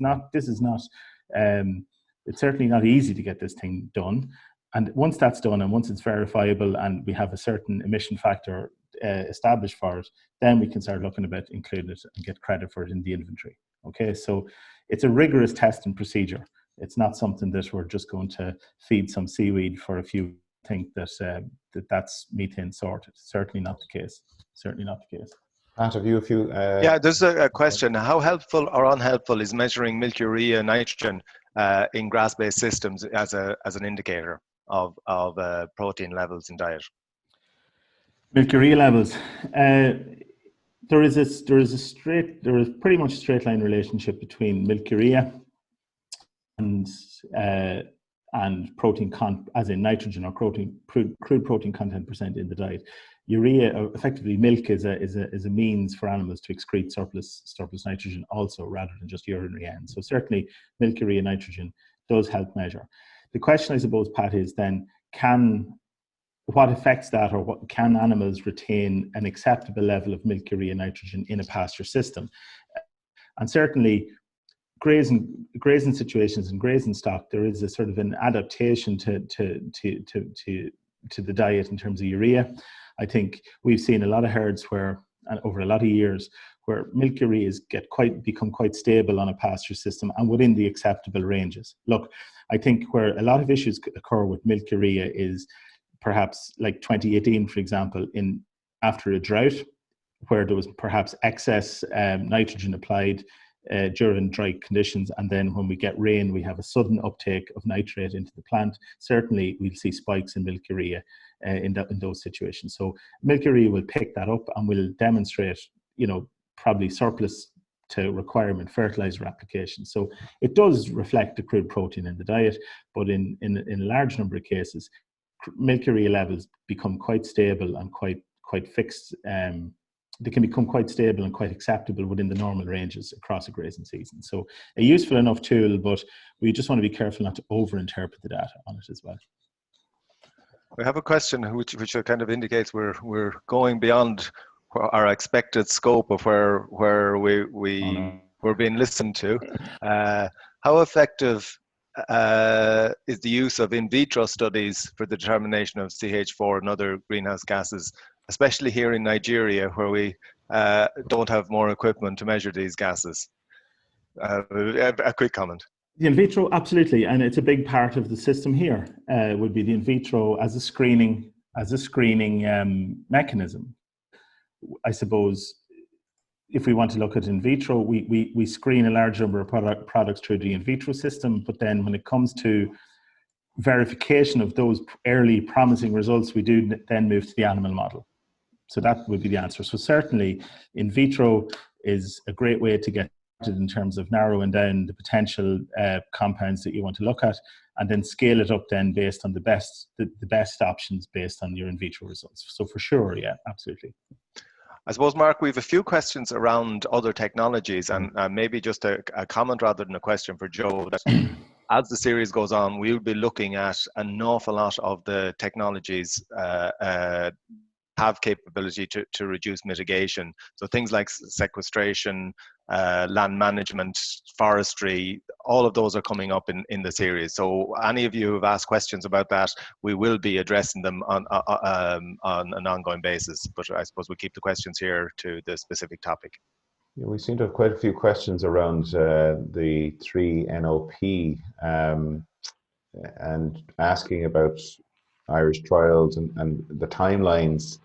Speaker 1: certainly not easy to get this thing done. And once that's done and once it's verifiable and we have a certain emission factor established for it, then we can start looking about including it and get credit for it in the inventory. Okay, so it's a rigorous testing procedure. It's not something that we're just going to feed some seaweed for a few, think that's methane sorted. Certainly not the case. Certainly not the case.
Speaker 2: Pat, have you a few?
Speaker 3: Yeah, there's a question. How helpful or unhelpful is measuring milk urea nitrogen in grass-based systems as an indicator of protein levels in diet?
Speaker 1: Milk urea levels. There is pretty much a straight line relationship between milk urea and protein as in nitrogen or crude protein content percent in the diet. Urea, effectively milk, is a means for animals to excrete surplus nitrogen also, rather than just urinary end. So certainly milk urea nitrogen does help measure. the question, I suppose, Pat, is then what affects that, or what can animals retain an acceptable level of milk urea nitrogen in a pasture system? And certainly grazing situations and grazing stock, there is a sort of an adaptation to the diet in terms of urea. I think we've seen a lot of herds where, and over a lot of years, where milk ureas become quite stable on a pasture system and within the acceptable ranges. Look, I think where a lot of issues occur with milk urea is perhaps like 2018, for example, after a drought, where there was perhaps excess nitrogen applied during dry conditions, and then when we get rain, we have a sudden uptake of nitrate into the plant. Certainly, we'll see spikes in milk urea in those situations. So milk urea will pick that up and will demonstrate, probably surplus to requirement fertilizer application. So it does reflect the crude protein in the diet, but in a large number of cases, milk urea levels become quite stable and quite fixed. They can become quite stable and quite acceptable within the normal ranges across a grazing season. So a useful enough tool, but we just want to be careful not to overinterpret the data on it as well.
Speaker 3: We have a question which kind of indicates we're going beyond our expected scope of where we're being listened to. How effective is the use of in vitro studies for the determination of CH4 and other greenhouse gases, especially here in Nigeria, where we don't have more equipment to measure these gases? A quick comment.
Speaker 1: The in vitro, absolutely, and it's a big part of the system here. Would be the in vitro as a screening mechanism. I suppose if we want to look at in vitro, we screen a large number of products through the in vitro system, but then when it comes to verification of those early promising results, we do then move to the animal model. So that would be the answer. So certainly in vitro is a great way to get in terms of narrowing down the potential compounds that you want to look at, and then scale it up then based on the best options based on your in vitro results. So for sure, yeah, absolutely.
Speaker 3: I suppose, Mark, we have a few questions around other technologies, and maybe just a comment rather than a question for Joe, that as the series goes on, we'll be looking at an awful lot of the technologies have capability to reduce mitigation. So things like sequestration, land management, forestry, all of those are coming up in the series. So any of you who have asked questions about that, we will be addressing them on an ongoing basis. But I suppose we'll keep the questions here to the specific topic.
Speaker 2: Yeah, we seem to have quite a few questions around the 3NOP and asking about Irish trials and the timelines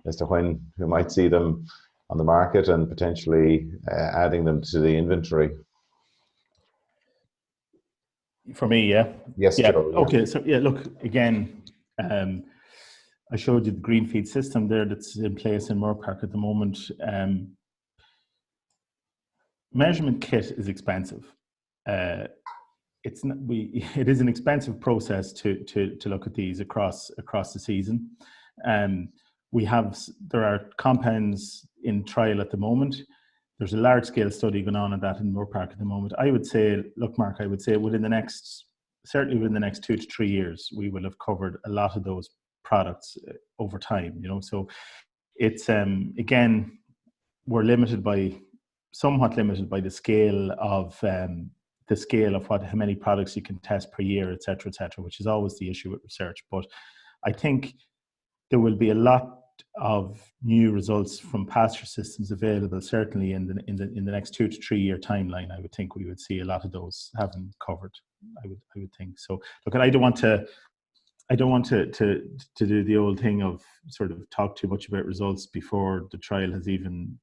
Speaker 2: as to when we might see them on the market and potentially adding them to the inventory.
Speaker 1: For me, yeah.
Speaker 2: Yes,
Speaker 1: yeah.
Speaker 2: Joe, yeah.
Speaker 1: Okay, so yeah, look, again, I showed you the green feed system there that's in place in Moorpark at the moment. Measurement kit is expensive. It's not, it is an expensive process to look at these across the season. There are compounds in trial at the moment. There's a large scale study going on that in Moorpark at the moment. I would say, look, Mark, I would say certainly within the next 2 to 3 years, we will have covered a lot of those products over time. So it's again, we're somewhat limited by the scale of how many products you can test per year, et cetera, which is always the issue with research. But I think there will be a lot of new results from pasture systems available, certainly in the next 2 to 3 year timeline. I would think we would see a lot of those having covered. I would think so. Look, I don't want to do the old thing of sort of talk too much about results before the trial has even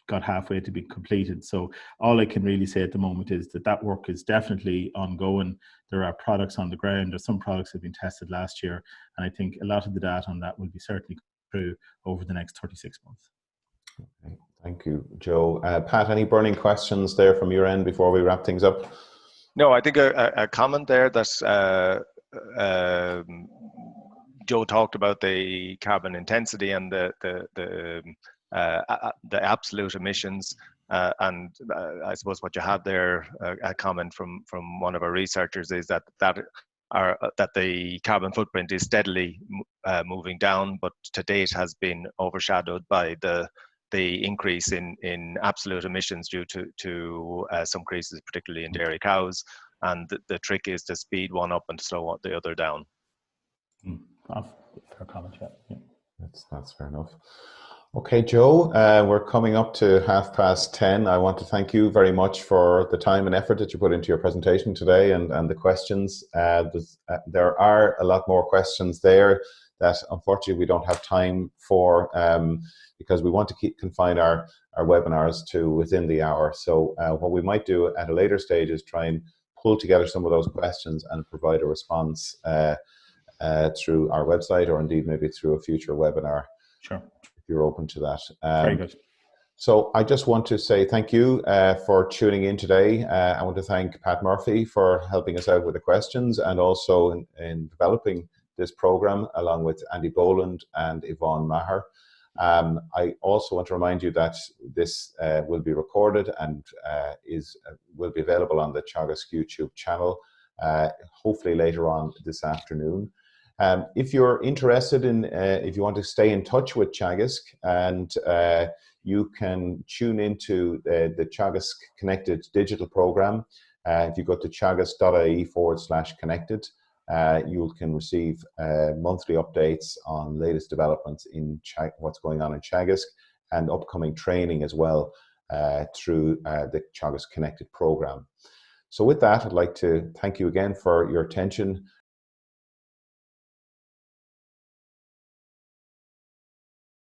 Speaker 1: got halfway to be completed. So all I can really say at the moment is that work is definitely ongoing. There are products on the ground. There's some products that have been tested last year, and I think a lot of the data on that will be certainly through over the next 36 months.
Speaker 2: Okay. Thank you, Joe. Pat, any burning questions there from your end before we wrap things up?
Speaker 3: No, I think a comment there that Joe talked about the carbon intensity and the absolute emissions, and I suppose what you have there, a comment from one of our researchers, is that that the carbon footprint is steadily moving down, but to date has been overshadowed by the increase in absolute emissions due to some creases, particularly in dairy cows. And the trick is to speed one up and slow the other down.
Speaker 1: Fair comment, yeah.
Speaker 2: That's fair enough. Okay, Joe, we're coming up to 10:30. I want to thank you very much for the time and effort that you put into your presentation today and the questions. There are a lot more questions there that unfortunately we don't have time for because we want to confine our webinars to within the hour. So what we might do at a later stage is try and pull together some of those questions and provide a response through our website, or indeed maybe through a future webinar.
Speaker 1: Sure.
Speaker 2: If you're open to that.
Speaker 1: Very good.
Speaker 2: So I just want to say thank you for tuning in today. I want to thank Pat Murphy for helping us out with the questions, and also in developing this program along with Andy Boland and Yvonne Maher. I also want to remind you that this will be recorded and will be available on the Teagasc YouTube channel, hopefully later on this afternoon. If you're interested in, if you want to stay in touch with Teagasc, and you can tune into the Teagasc Connected digital program. If you go to teagasc.ie/connected, you can receive monthly updates on latest developments in what's going on in Teagasc, and upcoming training as well through the Teagasc Connected program. So with that, I'd like to thank you again for your attention.